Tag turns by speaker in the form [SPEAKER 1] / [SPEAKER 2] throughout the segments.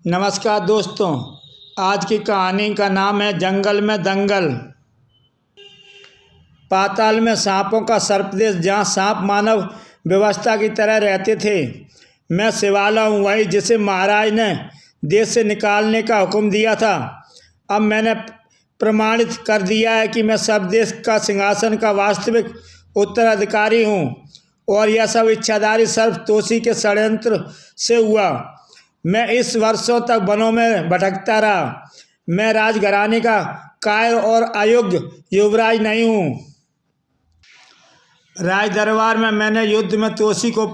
[SPEAKER 1] नमस्कार दोस्तों, आज की कहानी का नाम है जंगल में दंगल। पाताल में सांपों का सर्पदेश, जहाँ सांप मानव व्यवस्था की तरह रहते थे। मैं शिवाला हूँ, वही जिसे महाराज ने देश से निकालने का हुक्म दिया था। अब मैंने प्रमाणित कर दिया है कि मैं सब देश का सिंहासन का वास्तविक उत्तराधिकारी हूँ, और यह सब इच्छाधारी सर्प तोसी के षड्यंत्र से हुआ। मैं इस वर्षों तक वनों में भटकता रहा। मैं राजघराने का कायर और अयोग्य युवराज नहीं हूँ। राज दरबार में मैंने युद्ध में तोसी को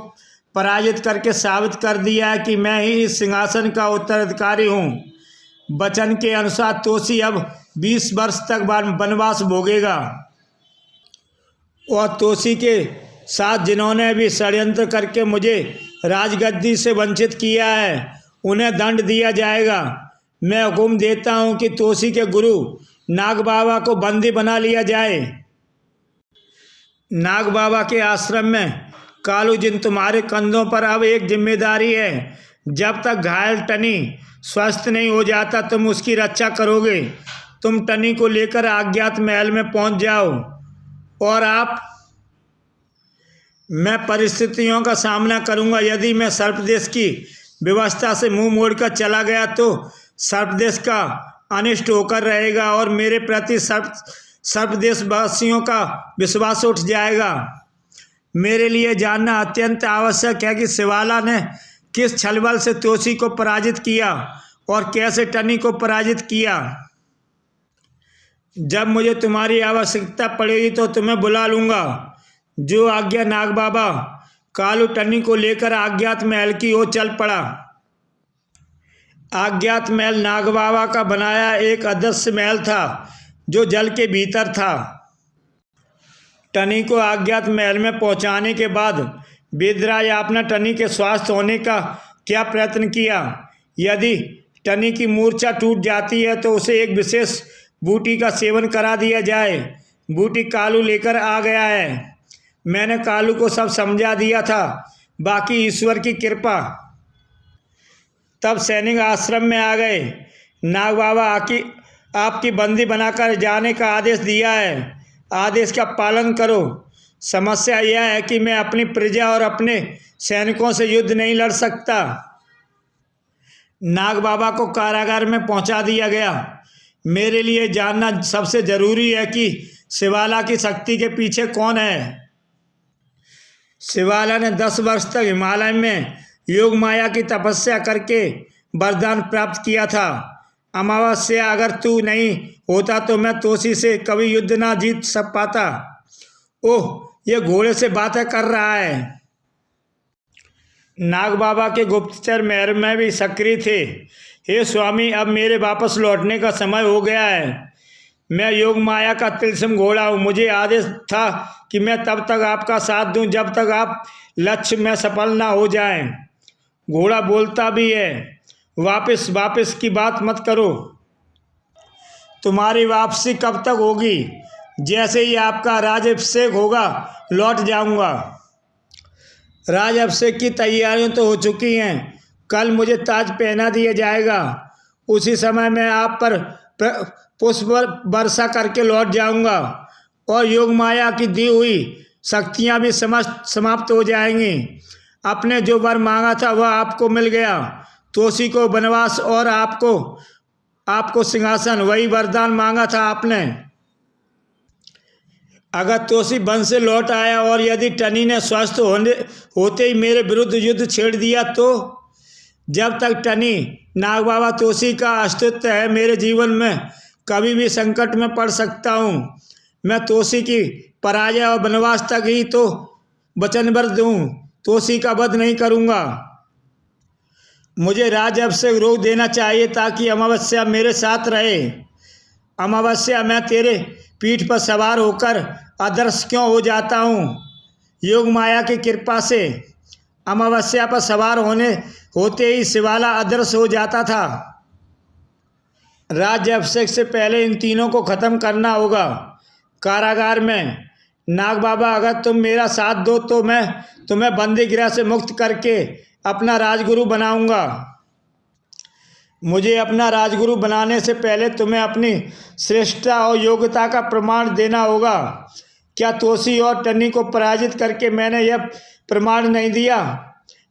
[SPEAKER 1] पराजित करके साबित कर दिया है कि मैं ही इस सिंहासन का उत्तराधिकारी हूँ। वचन के अनुसार तोसी अब 20 वर्ष तक वनवास भोगेगा, और तोसी के साथ जिन्होंने भी षड्यंत्र करके मुझे राजगद्दी से वंचित किया है, उन्हें दंड दिया जाएगा। मैं हुक्म देता हूँ कि तोसी के गुरु नाग बाबा को बंदी बना लिया जाए। नाग बाबा के आश्रम में कालू जिन तुम्हारे कंधों पर अब एक जिम्मेदारी है। जब तक घायल टनी स्वस्थ नहीं हो जाता, तुम उसकी रक्षा करोगे। तुम टनी को लेकर अज्ञात महल में पहुंच जाओ, और मैं परिस्थितियों का सामना करूंगा। यदि मैं सर्पदेश की व्यवस्था से मुंह मोड़कर चला गया तो सर्पदेश का अनिष्ट होकर रहेगा, और मेरे प्रति सर्पदेशवासियों का विश्वास उठ जाएगा। मेरे लिए जानना अत्यंत आवश्यक है कि शिवाला ने किस छलबल से तोसी को पराजित किया और कैसे टनी को पराजित किया। जब मुझे तुम्हारी आवश्यकता पड़ेगी तो तुम्हें बुला लूँगा। जो आज्ञा नाग बाबा। कालू टनी को लेकर अज्ञात महल की ओर चल पड़ा। अज्ञात महल नाग बाबा का बनाया एक अदृश्य महल था, जो जल के भीतर था। टनी को अज्ञात महल में पहुंचाने के बाद वेदराज आपने टनी के स्वस्थ होने का क्या प्रयत्न किया। यदि टनी की मूर्छा टूट जाती है तो उसे एक विशेष बूटी का सेवन करा दिया जाए। बूटी कालू लेकर आ गया है। मैंने कालू को सब समझा दिया था, बाकी ईश्वर की कृपा। तब सैनिक आश्रम में आ गए। नाग बाबा आपकी बंदी बनाकर जाने का आदेश दिया है। आदेश का पालन करो। समस्या यह है कि मैं अपनी प्रजा और अपने सैनिकों से युद्ध नहीं लड़ सकता। नाग बाबा को कारागार में पहुंचा दिया गया। मेरे लिए जानना सबसे जरूरी है कि शिवाला की शक्ति के पीछे कौन है। शिवाला ने 10 वर्ष तक हिमालय में योग माया की तपस्या करके वरदान प्राप्त किया था। अमावस्या, अगर तू नहीं होता तो मैं तोसी से कभी युद्ध ना जीत सब पाता। ओह, ये घोड़े से बातें कर रहा है। नाग बाबा के गुप्तचर महल में भी सक्रिय थे। हे स्वामी, अब मेरे वापस लौटने का समय हो गया है। मैं योग माया का तिलस्म घोड़ा हूँ। मुझे आदेश था कि मैं तब तक आपका साथ दूं जब तक आप लक्ष्य में सफल ना हो जाएं। घोड़ा बोलता भी है, वापस की बात मत करो। तुम्हारी वापसी कब तक होगी? जैसे ही आपका राजाभिषेक होगा लौट जाऊंगा। राजाभिषेक की तैयारियां तो हो चुकी हैं। कल मुझे ताज पहना दिया जाएगा। उसी समय मैं आप पर पुष्प वर्षा करके लौट जाऊंगा, और योग माया की दी हुई शक्तियां भी समाप्त हो जाएंगी। आपने जो वर मांगा था वह आपको मिल गया। तोसी को वनवास और आपको सिंहासन, वही वरदान मांगा था आपने। अगर तोसी वन से लौट आया और यदि टनी ने स्वस्थ होते ही मेरे विरुद्ध युद्ध छेड़ दिया तो जब तक टनी नाग बाबा तोसी का अस्तित्व है, मेरे जीवन में कभी भी संकट में पड़ सकता हूँ। मैं तोसी की पराजय और वनवास तक ही तो वचनबद्ध हूँ। तोसी का वध नहीं करूँगा। मुझे राजाभिषेक रोक देना चाहिए ताकि अमावस्या मेरे साथ रहे। अमावस्या, मैं तेरे पीठ पर सवार होकर अदृश्य क्यों हो जाता हूँ? योग माया की कृपा से अमावस्या पर सवार होते ही शिवाला अदृश्य हो जाता था। राज्याभिषेक से पहले इन तीनों को खत्म करना होगा। कारागार में नाग बाबा, अगर तुम मेरा साथ दो तो मैं तुम्हें बंदी गृह से मुक्त करके अपना राजगुरु बनाऊंगा। मुझे अपना राजगुरु बनाने से पहले तुम्हें अपनी श्रेष्ठता और योग्यता का प्रमाण देना होगा। क्या तोसी और टनी को पराजित करके मैंने यह प्रमाण नहीं दिया?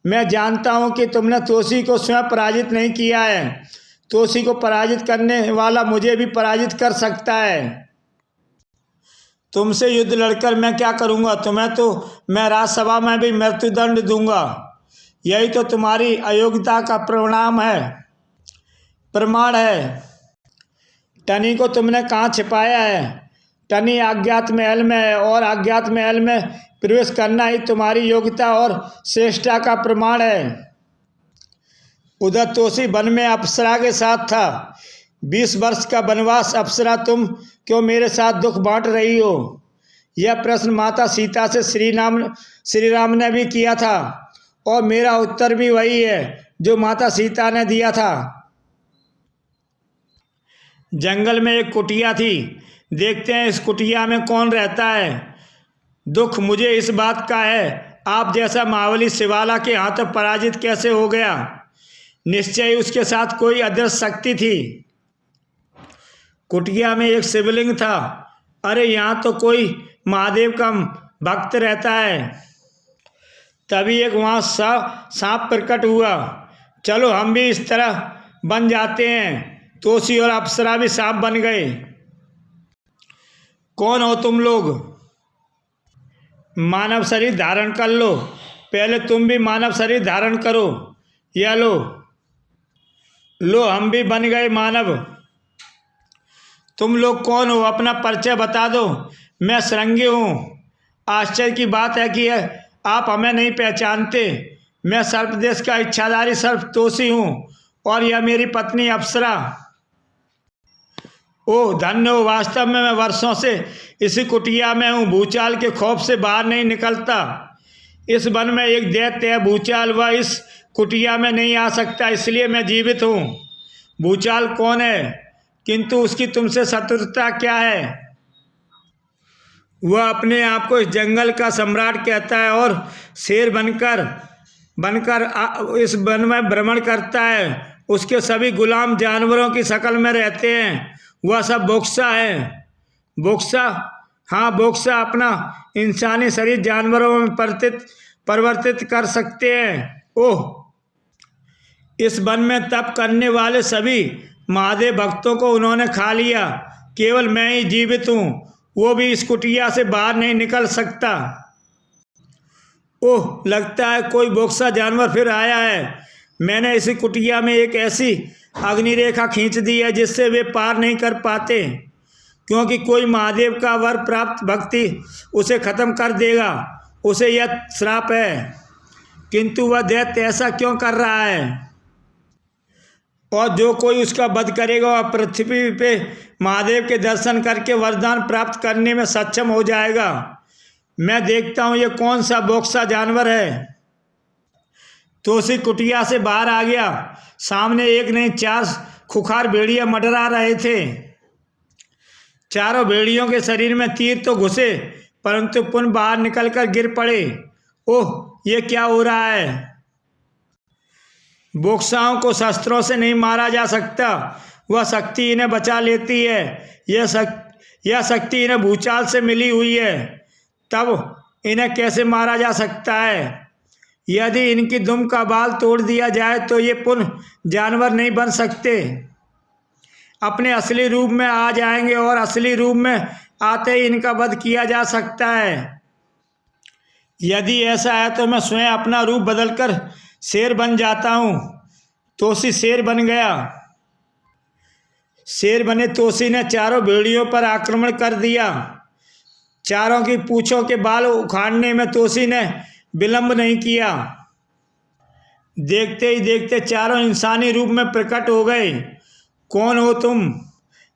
[SPEAKER 1] मैं जानता हूं कि तुमने तोसी को स्वयं पराजित नहीं किया है। तोसी को पराजित करने वाला मुझे भी पराजित कर सकता है। तुमसे युद्ध लड़कर मैं क्या करूंगा? तुम्हें तो मैं राजसभा में भी मृत्युदंड दूंगा। यही तो तुम्हारी अयोग्यता का प्रमाण है। टनी को तुमने कहाँ छिपाया है? टनी अज्ञात महल में है और अज्ञात महल में प्रवेश करना ही तुम्हारी योग्यता और श्रेष्ठता का प्रमाण है। उधर तोसी वन में अप्सरा के साथ था। 20 वर्ष का वनवास। अप्सरा, तुम क्यों मेरे साथ दुख बांट रही हो? यह प्रश्न माता सीता से श्री राम ने भी किया था और मेरा उत्तर भी वही है जो माता सीता ने दिया था। जंगल में एक कुटिया थी। देखते हैं इस कुटिया में कौन रहता है। दुख मुझे इस बात का है, आप जैसा महाबली शिवाला के हाथों पराजित कैसे हो गया। निश्चय ही उसके साथ कोई अदृश्य शक्ति थी। कुटिया में एक शिवलिंग था। अरे यहाँ तो कोई महादेव का भक्त रहता है। तभी एक वहाँ सांप प्रकट हुआ। चलो हम भी इस तरह बन जाते हैं। तोसी और अप्सरा भी सांप बन गए। कौन हो तुम लोग? मानव शरीर धारण कर लो। पहले तुम भी मानव शरीर धारण करो। यह लो हम भी बन गए मानव। तुम लोग कौन हो? अपना परिचय बता दो। मैं सरंगी हूँ। आश्चर्य की बात है कि आप हमें नहीं पहचानते। मैं सर्पदेश का इच्छाधारी सर्प तोसी हूँ और यह मेरी पत्नी अप्सरा। ओह धन्य हो। वास्तव में मैं वर्षों से इसी कुटिया में हूँ। भूचाल के खौफ से बाहर नहीं निकलता। इस वन में एक दैत्य है भूचाल, वह इस कुटिया में नहीं आ सकता, इसलिए मैं जीवित हूँ। भूचाल कौन है, किंतु उसकी तुमसे शत्रुता क्या है? वह अपने आप को इस जंगल का सम्राट कहता है और शेर बनकर इस वन में भ्रमण करता है। उसके सभी गुलाम जानवरों की शक्ल में रहते हैं। वह सब बोक्सा है। बोक्सा? हाँ, बोक्सा अपना इंसानी शरीर जानवरों में परिवर्तित कर सकते हैं। ओह, इस वन में तप करने वाले सभी महादेव भक्तों को उन्होंने खा लिया। केवल मैं ही जीवित हूँ, वो भी इस कुटिया से बाहर नहीं निकल सकता। ओह, लगता है कोई बोक्सा जानवर फिर आया है। मैंने इसी कुटिया में एक ऐसी अग्निरेखा खींच दी है जिससे वे पार नहीं कर पाते, क्योंकि कोई महादेव का वर प्राप्त भक्ति उसे खत्म कर देगा। उसे यह श्राप है। किंतु वह दैत्य ऐसा क्यों कर रहा है? और जो कोई उसका वध करेगा वह पृथ्वी पे महादेव के दर्शन करके वरदान प्राप्त करने में सक्षम हो जाएगा। मैं देखता हूँ ये कौन सा बोक्सा जानवर है। तोसी कुटिया से बाहर आ गया। सामने एक नहीं 4 खुखार भेड़िया मंडरा रहे थे। चारों भेड़ियों के शरीर में तीर तो घुसे, परंतु पुनः बाहर निकलकर गिर पड़े। ओह, ये क्या हो रहा है? बोक्साओं को शस्त्रों से नहीं मारा जा सकता, वह शक्ति इन्हें बचा लेती है। यह शक्ति इन्हें भूचाल से मिली हुई है, तब इन्हें कैसे मारा जा सकता है? यदि इनकी दुम का बाल तोड़ दिया जाए तो ये पुनः जानवर नहीं बन सकते, अपने असली रूप में आ जाएंगे और असली रूप में आते ही इनका वध किया जा सकता है। यदि ऐसा है तो मैं स्वयं अपना रूप बदलकर शेर बन जाता हूँ। तोसी शेर बन गया। शेर बने तोसी ने चारों भेड़ियों पर आक्रमण कर दिया। चारों की पूंछों के बाल उखाड़ने में तोसी ने विलंब नहीं किया। देखते ही देखते चारों इंसानी रूप में प्रकट हो गए। कौन हो तुम?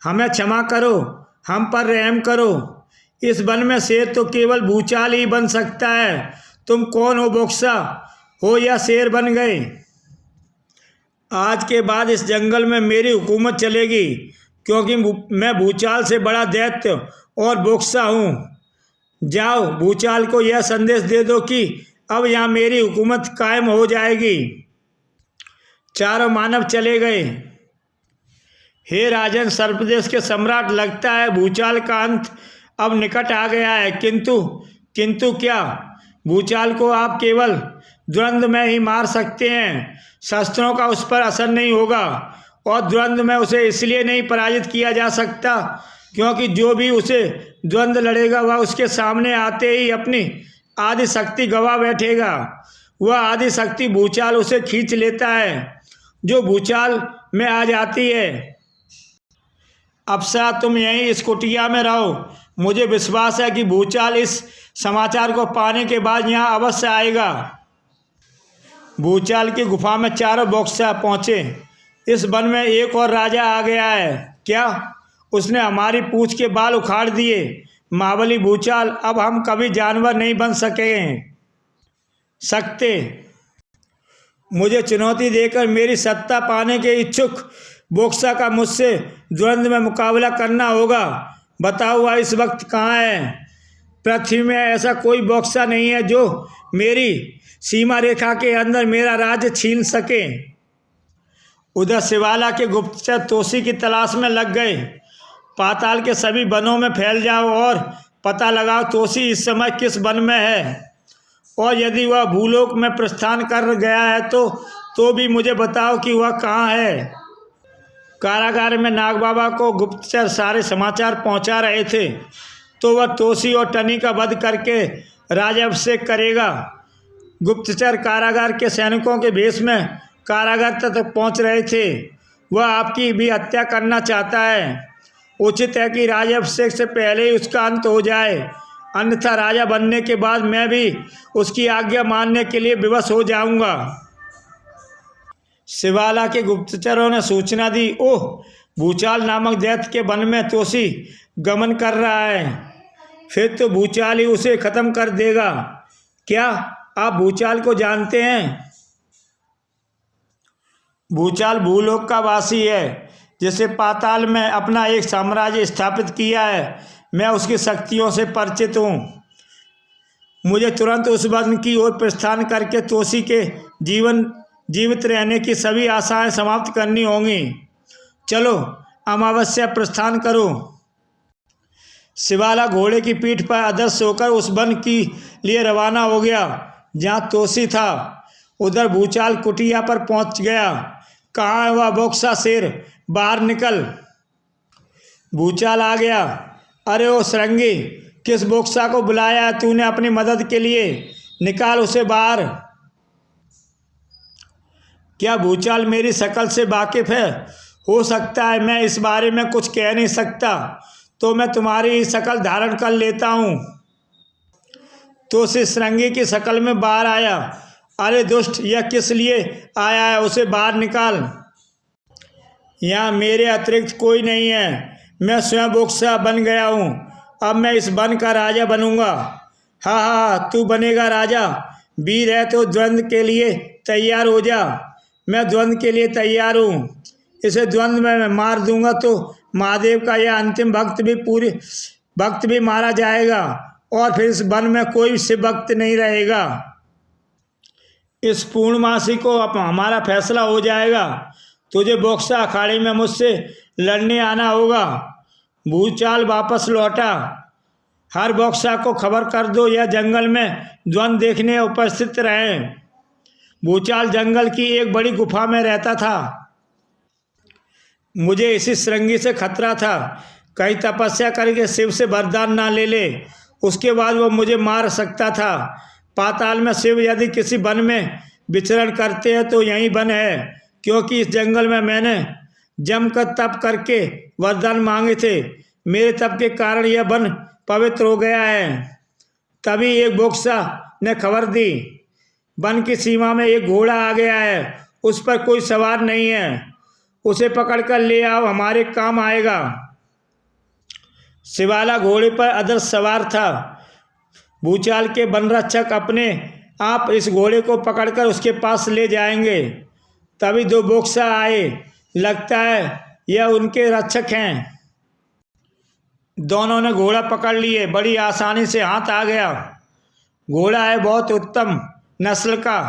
[SPEAKER 1] हमें क्षमा करो, हम पर रहम करो। इस वन में शेर तो केवल भूचाल ही बन सकता है। तुम कौन हो? बोक्सा हो या शेर बन गए? आज के बाद इस जंगल में मेरी हुकूमत चलेगी, क्योंकि मैं भूचाल से बड़ा दैत्य और बोक्सा हूँ। जाओ, भूचाल को यह संदेश दे दो कि अब यहाँ मेरी हुकूमत कायम हो जाएगी। चारों मानव चले गए। हे राजन सर्पदेश के सम्राट, लगता है भूचाल का अंत अब निकट आ गया है। किंतु क्या? भूचाल को आप केवल द्वंद्व में ही मार सकते हैं, शस्त्रों का उस पर असर नहीं होगा। और द्वंद्व में उसे इसलिए नहीं पराजित किया जा सकता क्योंकि जो भी उसे द्वंद्व लड़ेगा वह उसके सामने आते ही अपनी आदि शक्ति गवा बैठेगा। वह आदि शक्ति भूचाल उसे खींच लेता है, जो भूचाल में आ जाती है। अप्सरा, तुम यहीं इस कुटिया में रहो। मुझे विश्वास है कि भूचाल इस समाचार को पाने के बाद यहाँ अवश्य आएगा। भूचाल की गुफा में चारों बॉक्सर पहुँचे। इस वन में एक और राजा आ गया है। क्या? उसने हमारी पूंछ के बाल उखाड़ दिए। महाबली भूचाल, अब हम कभी जानवर नहीं बन सकते। मुझे चुनौती देकर मेरी सत्ता पाने के इच्छुक बोक्सा का मुझसे द्वंद्व में मुकाबला करना होगा। बताओ वह इस वक्त कहाँ है? पृथ्वी में ऐसा कोई बॉक्सा नहीं है जो मेरी सीमा रेखा के अंदर मेरा राज्य छीन सके। उधर शिवाला के गुप्तचर तोसी की तलाश में लग गए। पाताल के सभी वनों में फैल जाओ और पता लगाओ तोसी इस समय किस वन में है, और यदि वह भूलोक में प्रस्थान कर गया है तो भी मुझे बताओ कि वह कहाँ है। कारागार में नाग बाबा को गुप्तचर सारे समाचार पहुंचा रहे थे, तो वह तोसी और टनी का वध करके राज्याभिषेक करेगा। गुप्तचर कारागार के सैनिकों के भेष में कारागार तक पहुंच रहे थे। वह आपकी भी हत्या करना चाहता है। उचित है कि राज्याभिषेक से पहले ही उसका अंत हो जाए, अन्यथा राजा बनने के बाद मैं भी उसकी आज्ञा मानने के लिए विवश हो जाऊंगा। शिवाला के गुप्तचरों ने सूचना दी, ओह, भूचाल नामक दैत्य के वन में तोसी गमन कर रहा है। फिर तो भूचाल ही उसे खत्म कर देगा। क्या आप भूचाल को जानते हैं? भूचाल भूलोक का वासी है, जिसे पाताल में अपना एक साम्राज्य स्थापित किया है। मैं उसकी शक्तियों से परिचित हूँ। मुझे तुरंत उस वन की ओर प्रस्थान करके तोसी के जीवित रहने की सभी आशाएं समाप्त करनी होंगी। चलो, अमावस्या प्रस्थान करो। शिवाला घोड़े की पीठ पर अदृश्य होकर उस वन के लिए रवाना हो गया जहाँ तोसी था। उधर भूचाल कुटिया पर पहुँच गया। कहाँ है वह बोक्सा शेर? बाहर निकल। भूचाल आ गया। अरे ओ सरंगी, किस बोक्सा को बुलाया है तूने अपनी मदद के लिए? निकाल उसे बाहर। क्या भूचाल मेरी शक्ल से वाकिफ है? हो सकता है, मैं इस बारे में कुछ कह नहीं सकता, तो मैं तुम्हारी ही शक्ल धारण कर लेता हूँ। तो उसे सरंगी की शक्ल में बाहर आया। अरे दुष्ट, यह किस लिए आया है? उसे बाहर निकाल। यहाँ मेरे अतिरिक्त कोई नहीं है। मैं स्वयं बोक्सा बन गया हूँ। अब मैं इस वन का राजा बनूंगा। हाँ, तू बनेगा राजा। वीर है तो द्वंद्व के लिए तैयार हो जा। मैं द्वंद्व के लिए तैयार हूँ। इसे द्वंद्व में मैं मार दूंगा तो महादेव का यह अंतिम भक्त भी मारा जाएगा, और फिर इस वन में कोई शिव भक्त नहीं रहेगा। इस पूर्णमासी को अब हमारा फैसला हो जाएगा। तुझे बोक्सा अखाड़े में मुझसे लड़ने आना होगा। भूचाल वापस लौटा। हर बोक्सा को खबर कर दो यह जंगल में द्वंद्व देखने उपस्थित रहे। भूचाल जंगल की एक बड़ी गुफा में रहता था। मुझे इसी श्रृंगी से खतरा था, कहीं तपस्या करके शिव से वरदान ना ले ले, उसके बाद वो मुझे मार सकता था। पाताल में शिव यदि किसी वन में विचरण करते हैं तो यही वन है, क्योंकि इस जंगल में मैंने जमकर तप करके वरदान मांगे थे। मेरे तप के कारण यह वन पवित्र हो गया है। तभी एक बोक्सा ने खबर दी, वन की सीमा में एक घोड़ा आ गया है, उस पर कोई सवार नहीं है। उसे पकड़कर ले आओ, हमारे काम आएगा। शिवाला घोड़े पर अदृश्य सवार था। भूचाल के वन रक्षक अपने आप इस घोड़े को पकड़कर उसके पास ले जाएंगे। तभी दो बोक्सा आए। लगता है यह उनके रक्षक हैं। दोनों ने घोड़ा पकड़ लिए। बड़ी आसानी से हाथ आ गया। घोड़ा है बहुत उत्तम नस्ल का।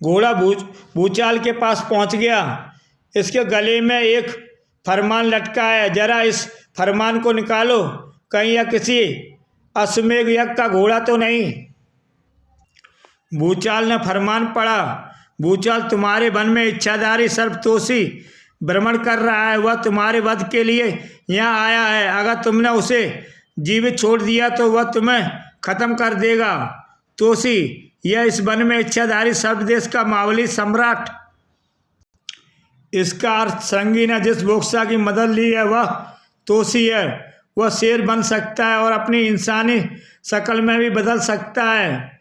[SPEAKER 1] घोड़ा भूचाल के पास पहुंच गया। इसके गले में एक फरमान लटका है, जरा इस फरमान को निकालो, कहीं यह किसी अश्वमेध यज्ञ का घोड़ा तो नहीं। भूचाल ने फरमान पढ़ा, भूचाल, तुम्हारे वन में इच्छाधारी सर्पतोषी भ्रमण कर रहा है। वह तुम्हारे वध के लिए यहाँ आया है। अगर तुमने उसे जीवित छोड़ दिया तो वह तुम्हें खत्म कर देगा। तोषी, यह इस वन में इच्छाधारी सर्पदेश का मावली सम्राट। इसका अर्थ श्रृंगी ने जिस बोक्सा की मदद ली है वह तोषी है। वह शेर बन सकता है और अपनी इंसानी शक्ल में भी बदल सकता है।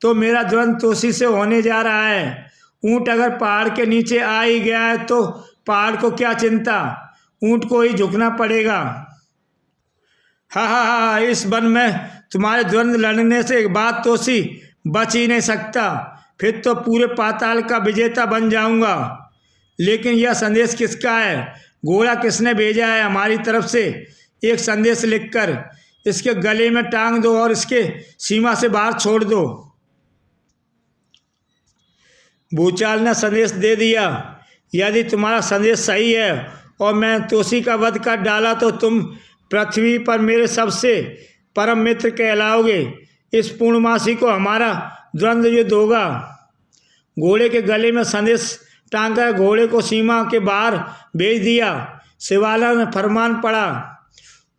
[SPEAKER 1] तो मेरा द्वंद्व तोषी से होने जा रहा है। ऊंट अगर पहाड़ के नीचे आ ही गया है तो पहाड़ को क्या चिंता, ऊंट को ही झुकना पड़ेगा। हा, इस वन में तुम्हारे द्वंद्व लड़ने से एक बात तोषी बच ही नहीं सकता, फिर तो पूरे पाताल का विजेता बन जाऊंगा। लेकिन यह संदेश किसका है? घोड़ा किसने भेजा है हमारी तरफ से एक संदेश लिखकर? इसके गले में टांग दो और इसके सीमा से बाहर छोड़ दो। भूचाल ने संदेश दे दिया, यदि तुम्हारा संदेश सही है और मैं तोषी का वध कर डाला तो तुम पृथ्वी पर मेरे सबसे परम मित्र कहलाओगे। इस पूर्णमासी को हमारा द्वंद्व युद्ध होगा। घोड़े के गले में संदेश टांगकर घोड़े को सीमा के बाहर भेज दिया। शिवाला ने फरमान पढ़ा,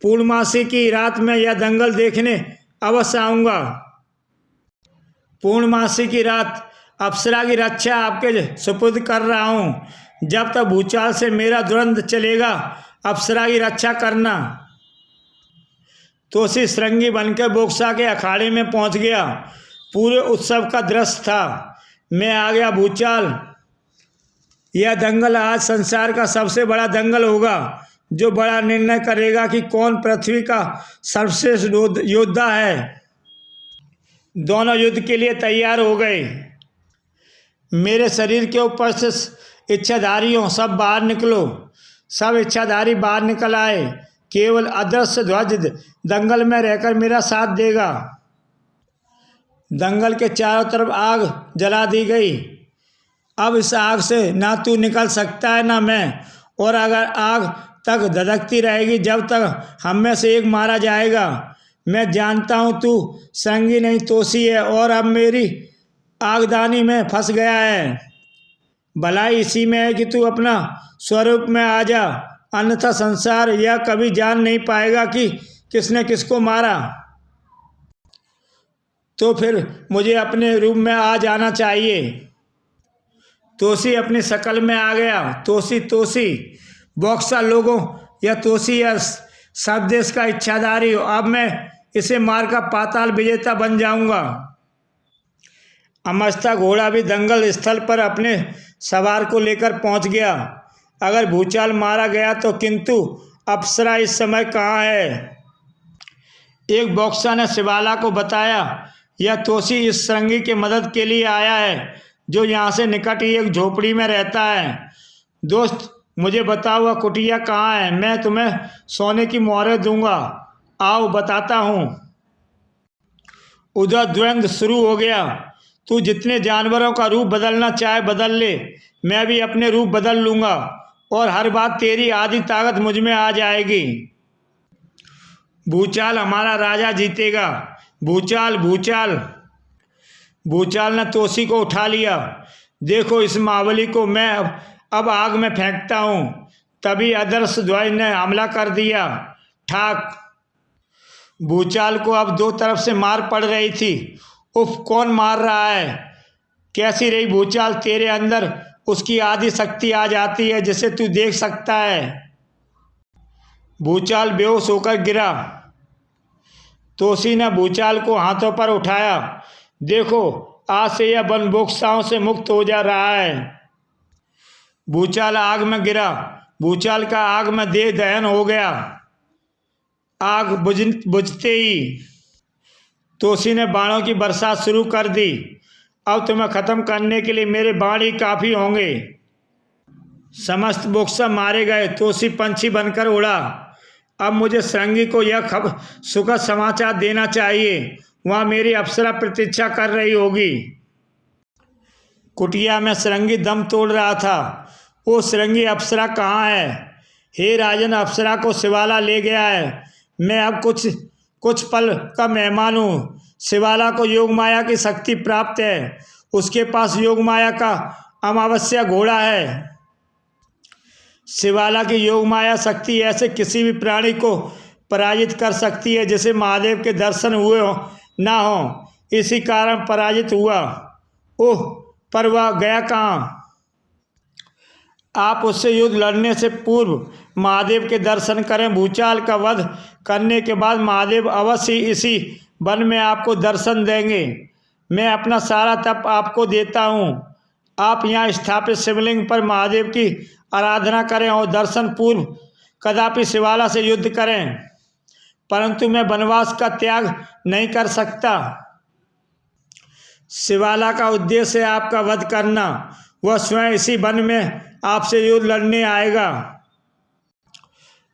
[SPEAKER 1] पूर्णमासी की रात में यह दंगल देखने अवश्य आऊँगा। पूर्णमासी की रात अप्सरा की रक्षा आपके सुपुर्द कर रहा हूँ। जब तक भूचाल से मेरा द्वंद्व चलेगा अप्सरा की रक्षा करना। तोषी श्रृंगी बनकर बोक्सा के अखाड़े में पहुँच गया। पूरे उत्सव का दृश्य था। मैं आ गया भूचाल। यह दंगल आज संसार का सबसे बड़ा दंगल होगा, जो बड़ा निर्णय करेगा कि कौन पृथ्वी का सर्वश्रेष्ठ योद्धा है। दोनों युद्ध के लिए तैयार हो गए। मेरे शरीर के ऊपर से इच्छाधारियों, सब बाहर निकलो। सब इच्छाधारी बाहर निकल आए। केवल अदृश्य ध्वज दंगल में रहकर मेरा साथ देगा। दंगल के चारों तरफ आग जला दी गई। अब इस आग से ना तू निकल सकता है ना मैं, और अगर आग तक धधकती रहेगी जब तक हम में से एक मारा जाएगा। मैं जानता हूँ तू श्रृंगी नहीं तोषी है और अब मेरी आगदानी में फंस गया है। भलाई इसी में है कि तू अपना स्वरूप में आ जा, अन्यथा संसार यह कभी जान नहीं पाएगा कि किसने किसको मारा। तो फिर मुझे अपने रूप में आ जाना चाहिए। तोषी अपनी शक्ल में आ गया। तोषी बॉक्सा लोगों, यह तोषी है सब देश का इच्छाधारी हो। अब मैं इसे मारकर पाताल विजेता बन जाऊंगा। अमस्ता घोड़ा भी दंगल स्थल पर अपने सवार को लेकर पहुंच गया। अगर भूचाल मारा गया तो किंतु अप्सरा इस समय कहाँ है? एक बॉक्सा ने शिवाला को बताया, यह तोषी इस श्रृंगी की मदद के लिए आया है, जो यहाँ से निकट ही एक झोपड़ी में रहता है। दोस्त, मुझे बताओ वह कुटिया कहाँ है? मैं तुम्हें सोने की मोहरें दूंगा। आओ बताता हूँ। उधर द्वंद्व शुरू हो गया। तू जितने जानवरों का रूप बदलना चाहे बदल ले, मैं भी अपने रूप बदल लूँगा और हर बात तेरी आधी ताकत मुझ में आ जाएगी। भूचाल हमारा राजा जीतेगा। भूचाल भूचाल भूचाल ने तोषी को उठा लिया। देखो इस मावली को मैं अब आग में फेंकता हूँ। तभी अदृश्य ध्वज ने हमला कर दिया। ठाक। भूचाल को अब दो तरफ से मार पड़ रही थी। उफ, कौन मार रहा है? कैसी रही भूचाल? तेरे अंदर उसकी आधी शक्ति आ जाती है जिसे तू देख सकता है। भूचाल बेहोश होकर गिरा। तोषी ने भूचाल को हाथों पर उठाया। देखो, आज से यह वन बोक्साओं से मुक्त हो जा रहा है। भूचाल आग में गिरा। भूचाल का आग में देह दहन हो गया। आग बुझते ही तोषी ने बाणों की बरसात शुरू कर दी। अब तुम्हें खत्म करने के लिए मेरे बाण ही काफ़ी होंगे। समस्त बोक्सा मारे गए। तोषी पंछी बनकर उड़ा। अब मुझे श्रृंगी को यह सुखद समाचार देना चाहिए। वहाँ मेरी अप्सरा प्रतीक्षा कर रही होगी। कुटिया में श्रृंगी दम तोड़ रहा था। वो श्रृंगी अप्सरा कहाँ है? हे राजन, अप्सरा को शिवाला ले गया है। मैं अब कुछ पल का मेहमान हूँ। शिवाला को योग माया की शक्ति प्राप्त है। उसके पास योग माया का अमावस्या घोड़ा है। शिवाला की योग माया शक्ति ऐसे किसी भी प्राणी को पराजित कर सकती है जिसे महादेव के दर्शन हुए हो ना हो। इसी कारण पराजित हुआ। ओह, पर वह गया कहाँ? आप उससे युद्ध लड़ने से पूर्व महादेव के दर्शन करें। भूचाल का वध करने के बाद महादेव अवश्य इसी वन में आपको दर्शन देंगे। मैं अपना सारा तप आपको देता हूँ। आप यहाँ स्थापित शिवलिंग पर महादेव की आराधना करें और दर्शन पूर्व कदापि शिवाला से युद्ध करें। परंतु मैं वनवास का त्याग नहीं कर सकता। शिवाला का उद्देश्य है आपका वध करना। वह स्वयं इसी वन में आपसे युद्ध लड़ने आएगा।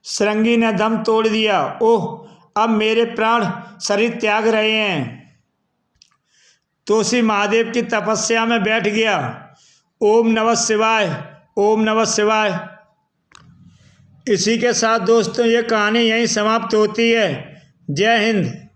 [SPEAKER 1] श्रृंगी ने दम तोड़ दिया। ओह, अब मेरे प्राण शरीर त्याग रहे हैं। तोसी महादेव की तपस्या में बैठ गया। ओम नमः शिवाय, ओम नमः शिवाय। इसी के साथ दोस्तों ये कहानी यहीं समाप्त होती है। जय हिंद।